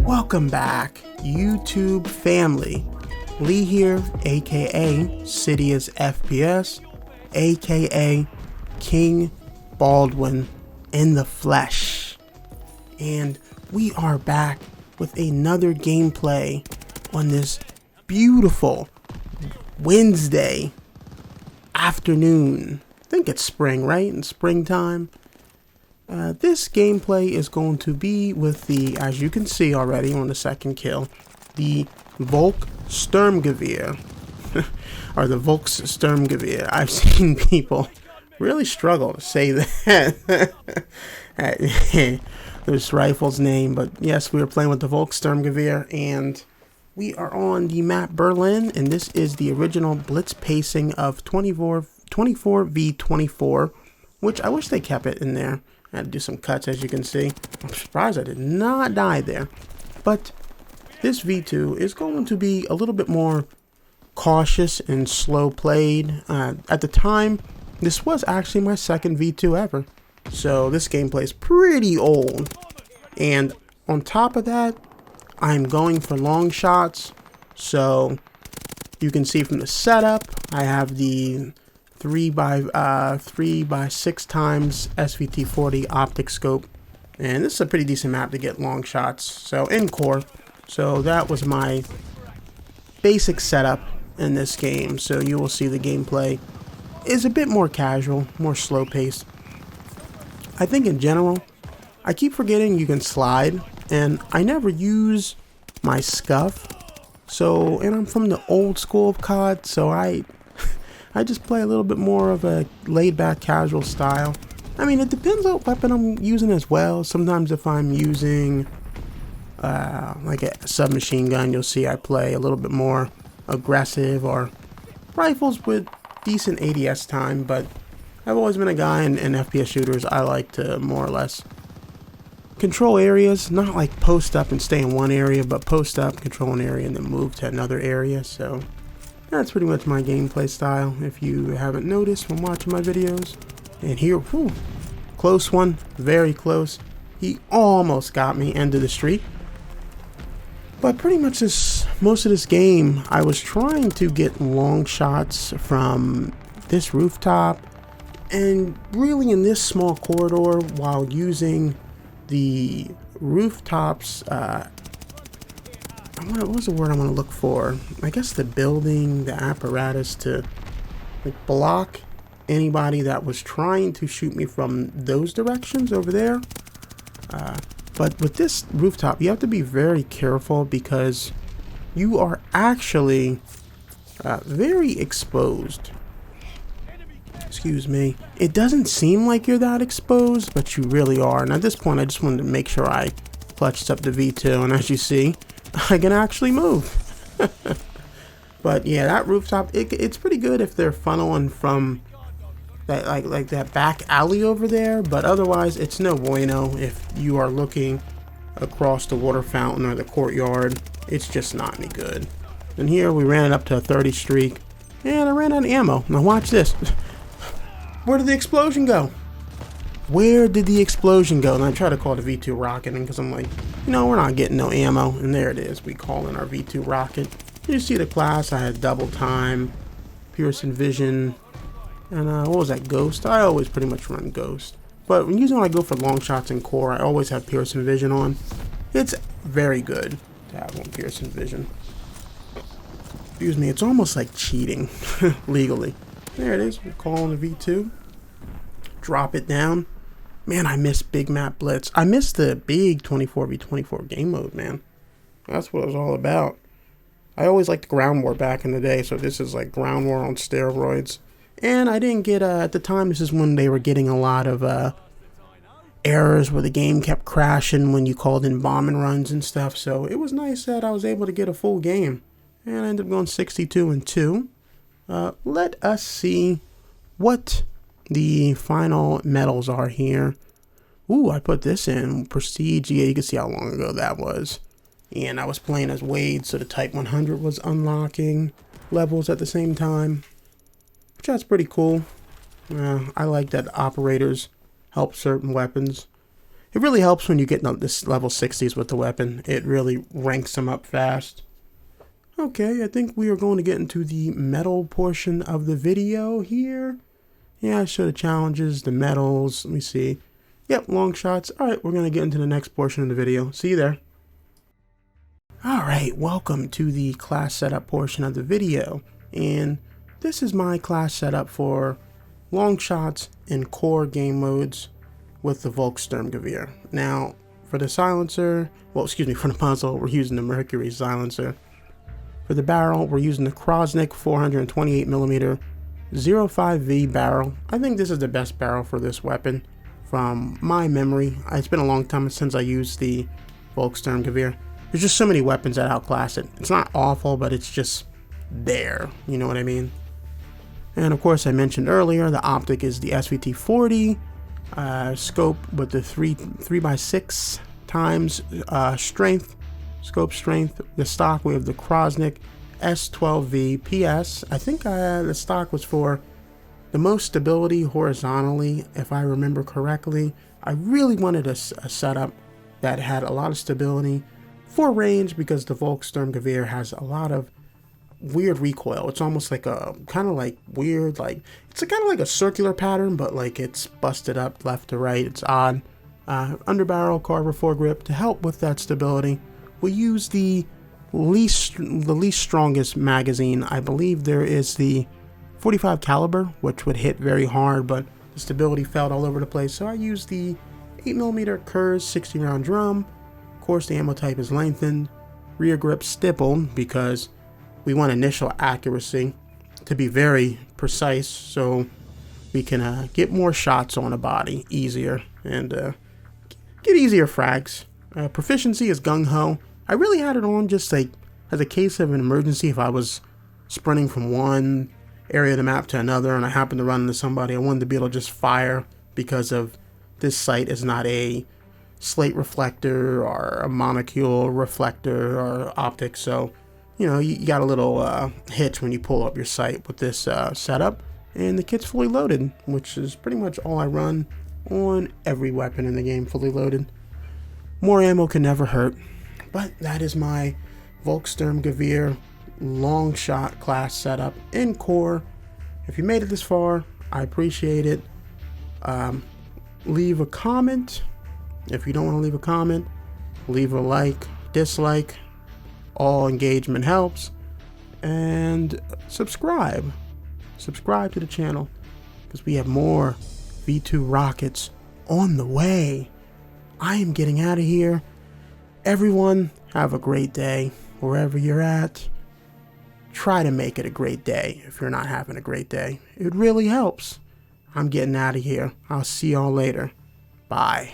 Welcome back, YouTube family. Lee here, aka City's FPS, aka King Baldwin in the flesh. And we are back with another gameplay on this beautiful Wednesday afternoon. I think it's spring, right? In springtime. This gameplay is going to be with the, as you can see already on the second kill, the VOLKSSTURMGEWEHR, or the VOLKSSTURMGEWEHR. I've seen people really struggle to say that. This rifle's name, but yes, we are playing with the VOLKSSTURMGEWEHR, and we are on the map Berlin, and this is the original blitz pacing of 24v24, which I wish they kept it in there. I had to do some cuts, as you can see. I'm surprised I did not die there. But this V2 is going to be a little bit more cautious and slow played. At the time, this was actually my second V2 ever. So this gameplay is pretty old. And on top of that, I'm going for long shots. So you can see from the setup, I have the 3x6 times SVT40 optic scope, and this is a pretty decent map to get long shots. So in core, so that was my basic setup in this game. So you will see the gameplay is a bit more casual, more slow paced. I think in general, I keep forgetting you can slide, and I never use my scuff. So, and I'm from the old school of COD, so I just play a little bit more of a laid-back, casual style. I mean, it depends on what weapon I'm using as well. Sometimes if I'm using like a submachine gun, you'll see I play a little bit more aggressive, or rifles with decent ADS time. But I've always been a guy in FPS shooters. I like to more or less control areas, not like post up and stay in one area, but post up, control an area, and then move to another area. So that's pretty much my gameplay style, if you haven't noticed when watching my videos. And here, whew, close one, very close. He almost got me, end of the street. But pretty much most of this game, I was trying to get long shots from this rooftop, and really in this small corridor, while using the rooftops, what was the word I want to look for? I guess the building, the apparatus to like block anybody that was trying to shoot me from those directions over there. But with this rooftop, you have to be very careful because you are actually very exposed. Excuse me. It doesn't seem like you're that exposed, but you really are. And at this point, I just wanted to make sure I clutched up the V2, and as you see, I can actually move. But yeah, that rooftop, it's pretty good if they're funneling from that like that back alley over there, but otherwise it's no bueno if you are looking across the water fountain or the courtyard. It's just not any good. And here we ran it up to a 30 streak, and I ran out of ammo. Now watch this. Where did the explosion go? Where did the explosion go? And I try to call the V2 rocket in because I'm like, you know, we're not getting no ammo. And there it is. We call in our V2 rocket. You see the class. I had double time, piercing vision, and what was that, ghost? I always pretty much run ghost. But when I go for long shots in core, I always have piercing vision on. It's very good to have one piercing vision. Excuse me. It's almost like cheating legally. There it is. We're calling the V2. Drop it down. Man, I miss big map blitz. I miss the big 24v24 game mode, man. That's what it was all about. I always liked ground war back in the day, so this is like ground war on steroids. And I didn't get, at the time, this is when they were getting a lot of errors where the game kept crashing when you called in bombing runs and stuff. So it was nice that I was able to get a full game. And I ended up going 62-2. Let us see what the final medals are here. Ooh, I put this in Prestige. Yeah, you can see how long ago that was. And I was playing as Wade, so the Type 100 was unlocking levels at the same time, which that's pretty cool. I like that operators help certain weapons. It really helps when you get this level 60s with the weapon. It really ranks them up fast. Okay, I think we are going to get into the medal portion of the video here. Yeah, I show the challenges, the medals. Let me see. Yep, long shots. Alright, we're going to get into the next portion of the video. See you there. Alright, welcome to the class setup portion of the video. And this is my class setup for long shots and core game modes with the VOLKSSTURMGEWEHR. Now, for the silencer, for the muzzle, we're using the Mercury silencer. For the barrel, we're using the Krosnik 428mm 05V barrel. I think this is the best barrel for this weapon from my memory. It's been a long time since I used the VOLKSSTURMGEWEHR. There's just so many weapons that outclass it. It's not awful, but it's just there. You know what I mean? And of course, I mentioned earlier, the optic is the SVT-40. Scope with the 3x6 times strength. Scope strength. The stock, we have the Krosnik S12V PS. I think the stock was for the most stability horizontally, if I remember correctly. I really wanted a setup that had a lot of stability for range, because the VOLKSSTURMGEWEHR has a lot of weird recoil. It's almost like a kind of like weird, like it's kind of like a circular pattern, but like it's busted up left to right. It's odd. Underbarrel carver foregrip to help with that stability. We use the least strongest magazine. I believe there is the 45 caliber, which would hit very hard, but the stability felt all over the place. So I use the 8mm Kurz 60 round drum. Of course, the ammo type is lengthened. Rear grip stippled, because we want initial accuracy to be very precise, so we can get more shots on a body easier and get easier frags. Proficiency is gung-ho. I really had it on just like as a case of an emergency. If I was sprinting from one area of the map to another and I happened to run into somebody, I wanted to be able to just fire, because of this sight is not a slate reflector or a monocule reflector or optic. So, you know, you got a little hitch when you pull up your sight with this setup. And the kit's fully loaded, which is pretty much all I run on every weapon in the game, fully loaded. More ammo can never hurt. But that is my VOLKSSTURMGEWEHR long shot class setup in core. If you made it this far, I appreciate it. Leave a comment. If you don't want to leave a comment, leave a like, dislike. All engagement helps. And subscribe to the channel, because we have more V2 rockets on the way. I am getting out of here. Everyone, have a great day wherever you're at. Try to make it a great day if you're not having a great day. It really helps. I'm getting out of here. I'll see y'all later. Bye.